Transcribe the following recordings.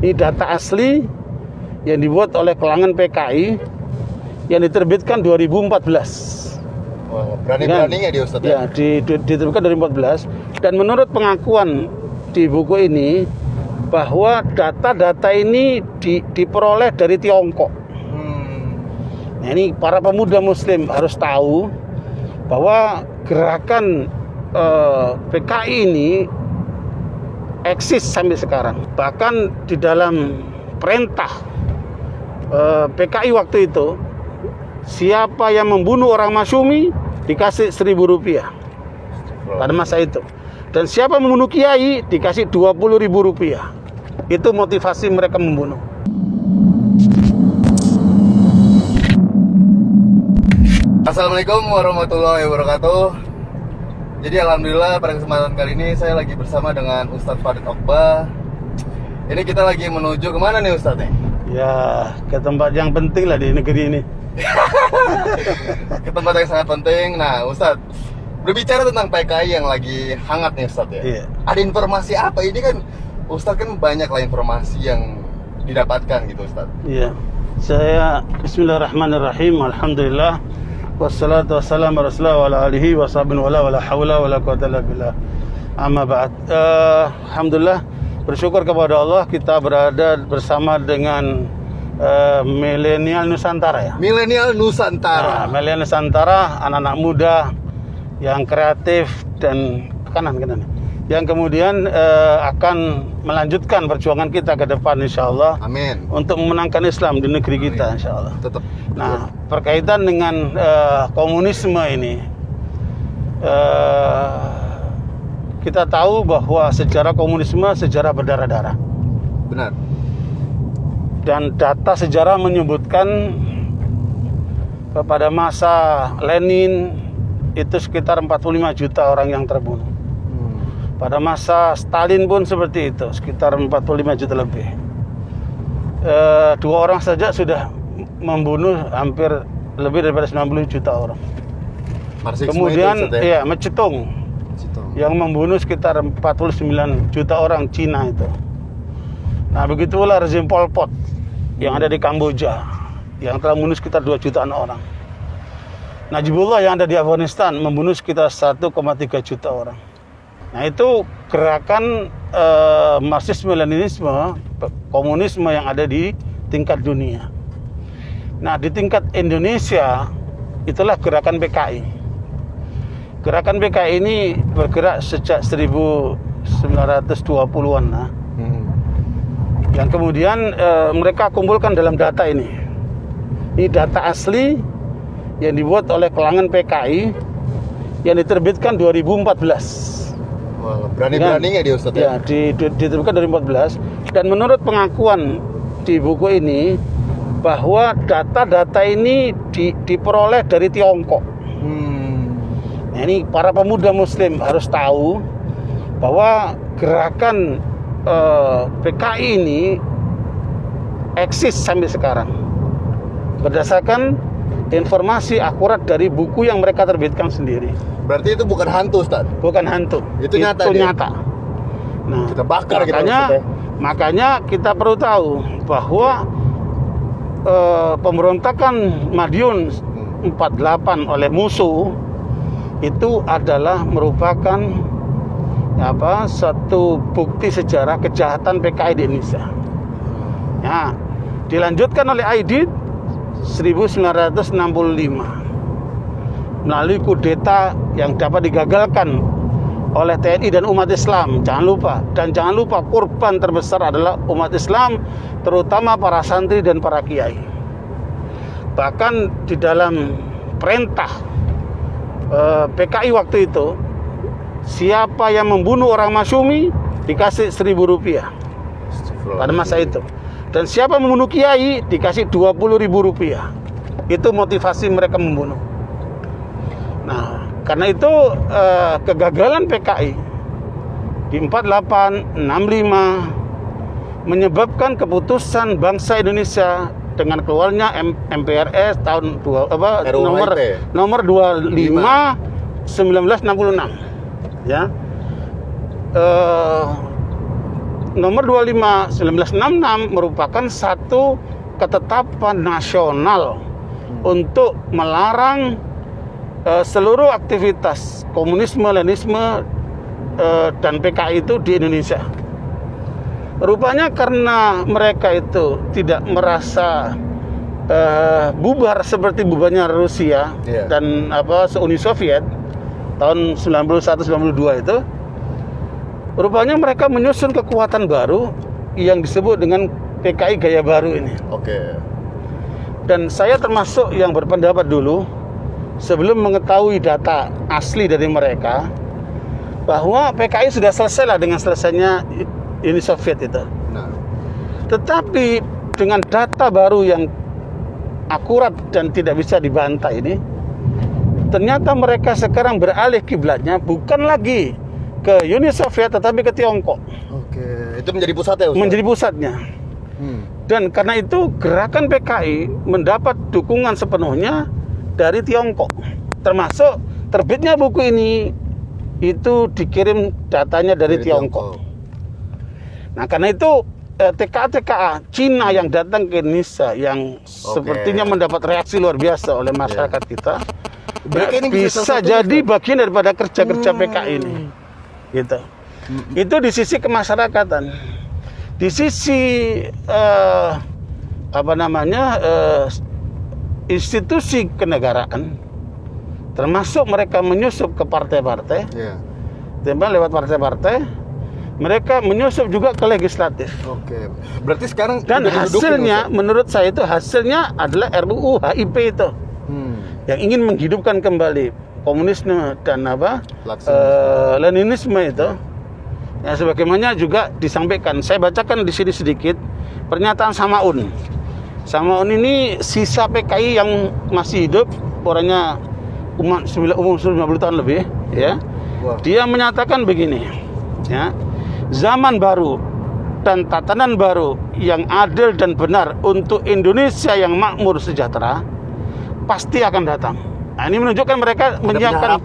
Ini data asli yang dibuat oleh kalangan PKI yang diterbitkan 2014. Wah, berani-beraninya dia Ustadz ya? Diterbitkan 2014. Dan menurut pengakuan di buku ini bahwa data-data ini diperoleh dari Tiongkok. Nah, ini para pemuda Muslim harus tahu bahwa gerakan PKI ini eksis sampai sekarang. Bahkan di dalam perintah PKI waktu itu, siapa yang membunuh orang Masyumi dikasih 1.000 rupiah pada masa itu. Dan siapa membunuh kiai dikasih 20.000 rupiah. Itu motivasi mereka membunuh. Assalamualaikum warahmatullahi wabarakatuh. Jadi alhamdulillah pada kesempatan kali ini saya lagi bersama dengan Ustadz Farid Okbah. Ini kita lagi menuju kemana nih Ustadz? Ya, ke tempat yang penting lah di negeri ini. Ke tempat yang sangat penting. Nah Ustadz, berbicara tentang PKI yang lagi hangat nih Ustadz ya. Iya. Ada informasi apa? Ini kan Ustadz kan banyak lah informasi yang didapatkan gitu Ustadz. Iya. Saya bismillahirrahmanirrahim. Alhamdulillah. Wassalatu wassalamu ala rasulillah wa ala alihi wa sahbihi wa la hawla wa la quwwata illa billah. Amma ba'd. Alhamdulillah, bersyukur kepada Allah kita berada bersama dengan milenial Nusantara ya. Milenial Nusantara. Nah, milenial Nusantara, anak-anak muda yang kreatif dan kanan yang kemudian akan melanjutkan perjuangan kita ke depan insyaallah. Amin. Untuk memenangkan Islam di negeri kita insyaallah. Tetap. Nah, berkaitan dengan komunisme ini, kita tahu bahwa sejarah komunisme sejarah berdarah-darah. Benar. Dan data sejarah menyebutkan pada masa Lenin itu sekitar 45 juta orang yang terbunuh. Pada masa Stalin pun seperti itu, sekitar 45 juta lebih. 2 orang saja sudah membunuh hampir lebih daripada 90 juta orang. Marxisme. Kemudian itu, ya Mao yang membunuh sekitar 49 juta orang Cina itu. Nah, begitulah rezim Pol Pot yang ada di Kamboja yang telah membunuh sekitar 2 jutaan orang. Najibullah yang ada di Afghanistan membunuh sekitar 1,3 juta orang. Nah, itu gerakan Marxisme-Leninisme, komunisme yang ada di tingkat dunia. Nah, di tingkat Indonesia itulah gerakan PKI. Gerakan PKI ini bergerak sejak 1920-an nah. Yang kemudian mereka kumpulkan dalam data ini. Ini data asli yang dibuat oleh kalangan PKI yang diterbitkan 2014. Wah, berani-beraninya dia Ustadz ya? Diterbitkan 2014. Dan menurut pengakuan di buku ini bahwa data-data ini diperoleh dari Tiongkok. Nah, ini para pemuda Muslim harus tahu bahwa gerakan PKI ini eksis sampai sekarang berdasarkan informasi akurat dari buku yang mereka terbitkan sendiri. Berarti itu bukan hantu Ustadz? Bukan hantu. Itu nyata. Nah, kita bakar makanya kita perlu tahu bahwa pemberontakan Madiun 48 oleh musuh itu adalah merupakan satu bukti sejarah kejahatan PKI di Indonesia. Ya, dilanjutkan oleh Aidit 1965 melalui kudeta yang dapat digagalkan oleh TNI dan umat Islam. Jangan lupa korban terbesar adalah umat Islam, terutama para santri dan para kiai. Bahkan di dalam perintah PKI waktu itu, siapa yang membunuh orang Masyumi dikasih 1.000 rupiah pada masa itu. Dan siapa membunuh kiai dikasih 20.000 rupiah. Itu motivasi mereka membunuh. Nah, karena itu kegagalan PKI di 48, 65 menyebabkan keputusan bangsa Indonesia dengan keluarnya MPRS tahun nomor 25 1966 ya. nomor 25 1966 merupakan satu ketetapan nasional untuk melarang seluruh aktivitas komunisme, Leninisme dan PKI itu di Indonesia. Rupanya karena mereka itu tidak merasa bubar seperti bubarnya Rusia dan Uni Soviet tahun 91-92 itu, rupanya mereka menyusun kekuatan baru yang disebut dengan PKI gaya baru ini. Oke. Dan saya termasuk yang berpendapat dulu sebelum mengetahui data asli dari mereka bahwa PKI sudah selesai lah dengan selesainya Uni Soviet itu. Nah. Tetapi dengan data baru yang akurat dan tidak bisa dibantah ini, ternyata mereka sekarang beralih kiblatnya bukan lagi ke Uni Soviet tetapi ke Tiongkok. Oke, itu menjadi pusatnya, Ustaz? Menjadi pusatnya. Dan karena itu gerakan PKI mendapat dukungan sepenuhnya dari Tiongkok. Termasuk terbitnya buku ini itu dikirim datanya dari Tiongkok. Nah, karena itu TKA Cina yang datang ke Indonesia yang sepertinya mendapat reaksi luar biasa oleh masyarakat kita, bisa jadi bagian daripada kerja-kerja PKI ini. Gitu. Itu di sisi kemasyarakatan. Di sisi institusi kenegaraan, termasuk mereka menyusup ke partai-partai, lewat partai-partai, mereka menyusup juga ke legislatif. Oke, berarti sekarang dan hasilnya, menurut saya itu hasilnya adalah RUU HIP itu, yang ingin menghidupkan kembali komunisme dan Leninisme itu. Ya, sebagaimana juga disampaikan, saya bacakan di sini sedikit pernyataan Samaun. Samaun ini sisa PKI yang masih hidup, orangnya umur 90 tahun lebih, ya. Dia menyatakan begini, ya. Zaman baru dan tatanan baru yang adil dan benar untuk Indonesia yang makmur sejahtera pasti akan datang. Nah, ini menunjukkan mereka menyiapkan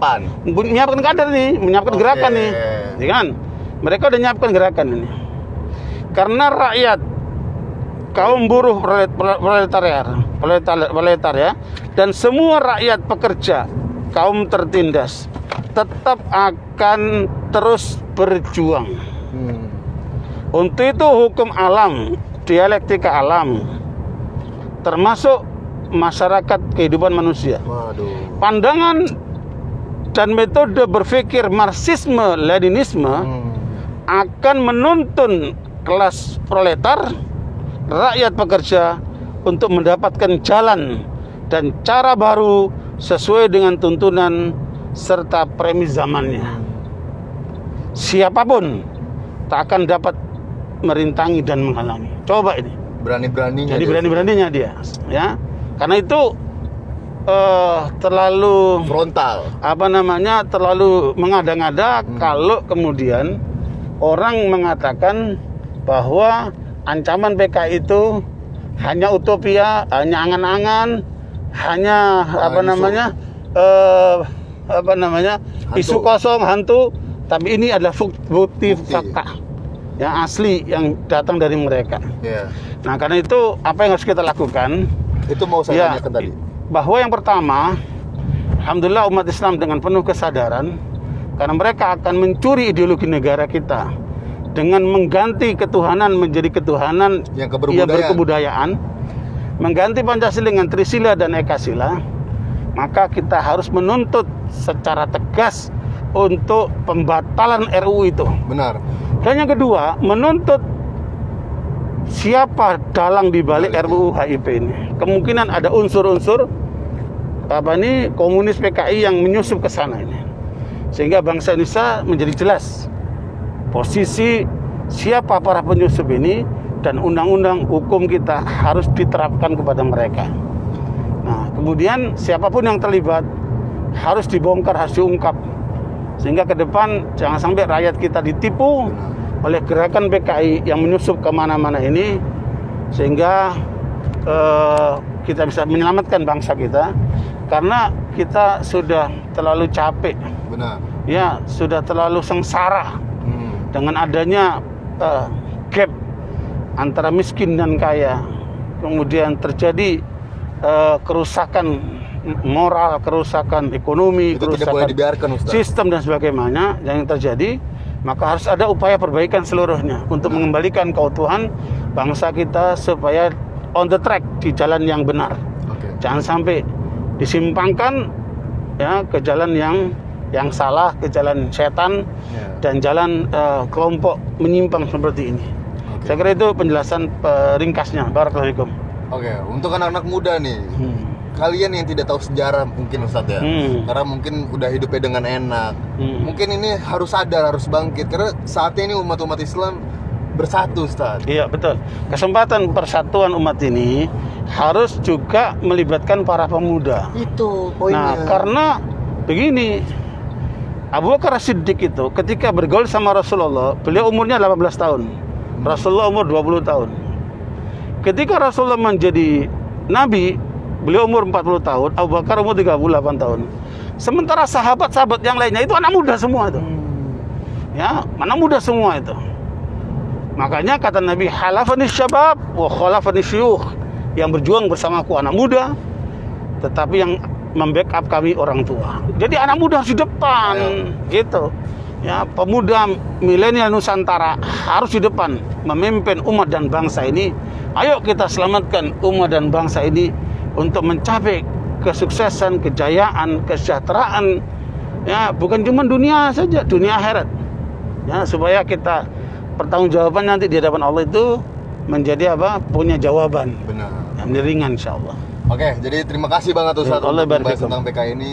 kader nih, menyiapkan gerakan nih, ya kan? Mereka udah nyiapkan gerakan ini. Karena rakyat, kaum buruh proletariat ya, dan semua rakyat pekerja, kaum tertindas tetap akan terus berjuang. Untuk itu hukum alam, dialektika alam, termasuk masyarakat kehidupan manusia. Pandangan dan metode berpikir Marxisme Leninisme akan menuntun kelas proletar, rakyat pekerja untuk mendapatkan jalan dan cara baru sesuai dengan tuntunan serta premis zamannya. Siapapun tak akan dapat merintangi dan menghalangi. Coba ini. Berani-beraninya. Jadi berani-beraninya dia, ya. Karena itu terlalu frontal. Terlalu mengada-ngada kalau kemudian orang mengatakan bahwa ancaman PKI itu hanya utopia, hanya angan-angan, hanya isu kosong, hantu. Tapi ini adalah bukti fakta yang asli yang datang dari mereka. Nah, karena itu apa yang harus kita lakukan? Itu mau saya tanyakan tadi. Bahwa yang pertama, alhamdulillah umat Islam dengan penuh kesadaran, karena mereka akan mencuri ideologi negara kita dengan mengganti ketuhanan menjadi ketuhanan yang berkebudayaan, mengganti Pancasila dengan Trisila dan Ekasila, maka kita harus menuntut secara tegas untuk pembatalan RUU itu. Benar. Dan yang kedua, menuntut siapa dalang di balik RUU HIP ini. Kemungkinan ada unsur-unsur komunis PKI yang menyusup ke sana ini. Sehingga bangsa Indonesia menjadi jelas posisi siapa para penyusup ini, dan undang-undang hukum kita harus diterapkan kepada mereka. Nah, kemudian siapapun yang terlibat harus dibongkar, harus diungkap, sehingga ke depan jangan sampai rakyat kita ditipu oleh gerakan PKI yang menyusup kemana-mana ini, sehingga kita bisa menyelamatkan bangsa kita, karena kita sudah terlalu capek. Benar. Ya, sudah terlalu sengsara dengan adanya gap antara miskin dan kaya, kemudian terjadi kerusakan moral, kerusakan ekonomi, Itu tidak boleh dibiarkan, Ustaz. sistem dan sebagainya yang terjadi, maka harus ada upaya perbaikan seluruhnya untuk mengembalikan keutuhan bangsa kita supaya on the track, di jalan yang benar. Oke. Jangan sampai disimpangkan ya ke jalan yang salah, ke jalan setan Ya. dan jalan kelompok menyimpang seperti ini. Oke. Saya kira itu penjelasan ringkasnya. Barakallahu fikum. Oke, untuk anak-anak muda nih, kalian yang tidak tahu sejarah mungkin Ustadz ya, karena mungkin udah hidupnya dengan enak, mungkin ini harus sadar, harus bangkit, karena saatnya ini umat-umat Islam bersatu, Ustadz. Iya, betul. Kesempatan persatuan umat ini harus juga melibatkan para pemuda. Itu Nah, poinnya. karena begini, Abu Bakar Siddiq itu ketika bergaul sama Rasulullah, beliau umurnya 18 tahun. Rasulullah umur 20 tahun. Ketika Rasulullah menjadi nabi, beliau umur 40 tahun, Abu Bakar umur 38 tahun. Sementara sahabat-sahabat yang lainnya itu anak muda semua itu. Ya, anak muda semua itu. Makanya kata Nabi, halafani syabab wa khalafani syuyukh. Yang berjuang bersamaku anak muda, tetapi yang membackup kami orang tua. Jadi anak muda harus di depan, gitu. Ya, pemuda milenial Nusantara harus di depan memimpin umat dan bangsa ini. Ayo kita selamatkan umat dan bangsa ini untuk mencapai kesuksesan, kejayaan, kesejahteraan. Ya, bukan cuma dunia saja, dunia akhirat. Ya, supaya kita pertanggungjawaban nanti di hadapan Allah itu menjadi apa? Punya jawaban. Benar. Yang ringan insyaallah. Oke, jadi terima kasih banget Ustadz Allah untuk membahas barik tentang PKI ini.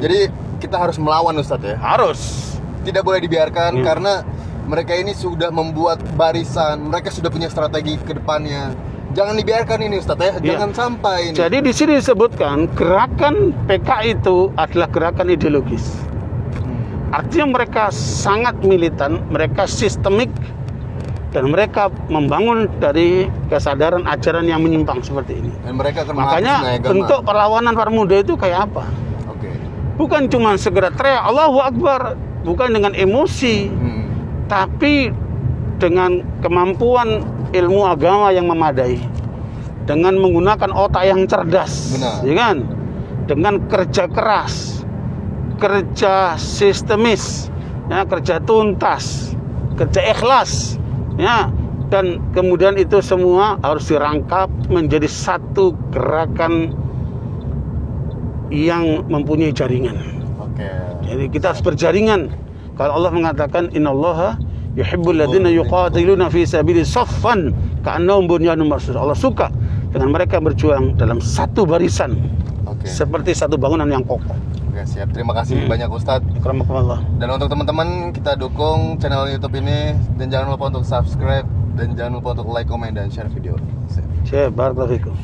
Jadi kita harus melawan Ustadz ya. Harus. Tidak boleh dibiarkan karena mereka ini sudah membuat barisan, mereka sudah punya strategi ke depannya. Jangan dibiarkan ini Ustadz ya, jangan sampai ini. Jadi di sini disebutkan gerakan PKI itu adalah gerakan ideologis. Artinya mereka sangat militan, mereka sistemik, dan mereka membangun dari kesadaran ajaran yang menyimpang seperti ini. Dan mereka akan Makanya menghapus bentuk perlawanan para muda itu kayak apa? Oke. Bukan cuma segera teriak Allahu Akbar, bukan dengan emosi, tapi dengan kemampuan ilmu agama yang memadai, dengan menggunakan otak yang cerdas. Benar. Ya kan? Dengan kerja keras, kerja sistemis, ya, kerja tuntas, kerja ikhlas, ya, dan kemudian itu semua harus dirangkap menjadi satu gerakan yang mempunyai jaringan. Oke. Jadi kita harus berjaringan. Kalau Allah mengatakan innallaha yuhibbul ladzina yuqatiluna fi sabili saffan ka'annahum bunyanun marsus. Allah suka dengan mereka berjuang dalam satu barisan. Oke. Seperti satu bangunan yang kokoh. Oke, siap. Terima kasih banyak Ustadz. Akramakumullah. Dan untuk teman-teman, kita dukung channel YouTube ini dan jangan lupa untuk subscribe dan jangan lupa untuk like, comment dan share video. Siap. Syekh barakallahu fikum.